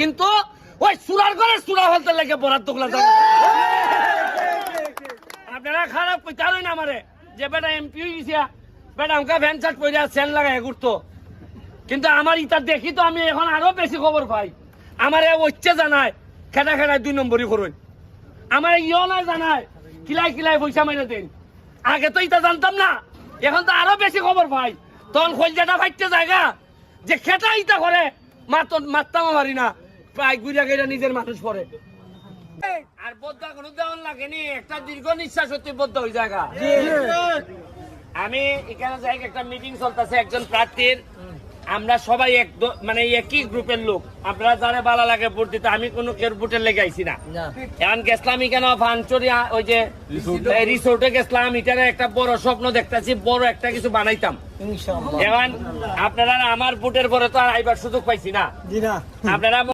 কিন্তু ওই সুরার ঘরে সুরা হলতে লেগে বরাদ্দ গুলা আপনারা খারাপ কইতারই না আমারে যে বেটা এমপি হয়ে গেছিয়া বেটা আমাকে ভ্যান চার্ট করে সেন লাগাই ঘুরতো কিন্তু আমার ইটা দেখি তো আমি এখন আরো বেশি খবর পাই আমার হচ্ছে জানায় খেটা খেটায় 2 নম্বরই করুন আমার ইও নাই জানায় কিলাই কিলাই পয়সা মেরে দেন আগে তো ইটা জানতাম না এখন তো আরো বেশি খবর পাই তখন খোলজাটা ফাইটতে জায়গা যে খেটা ইটা করে মারতাম মারি না প্রায় গুড়িয়া গেড়া নিজের মানুষ পরে আর বদ্ধা কোনো দেওয়ান লাগেনি একটা দীর্ঘ নিঃশ্বাস হতে বদ্ধ ওই জায়গা আমি এখানে যাই একটা মিটিং চলতেছে একজন প্রার্থীর আমরা সবাই মানে একই গ্রুপের লোক আপনারা যারা ভালো লাগে ভোট দিতে আমি কোনো কেউ ভোটের লেগে আইছি না এখন গেছিলাম এখানে ভাঙচুরিয়া ওই যে রিসোর্টে গেছিলাম এটারে একটা বড় স্বপ্ন দেখতেছি বড় একটা কিছু বানাইতাম এখন আপনারা আমার ভোটের পরে তো আর আইবার সুযোগ পাইছি না আপনারা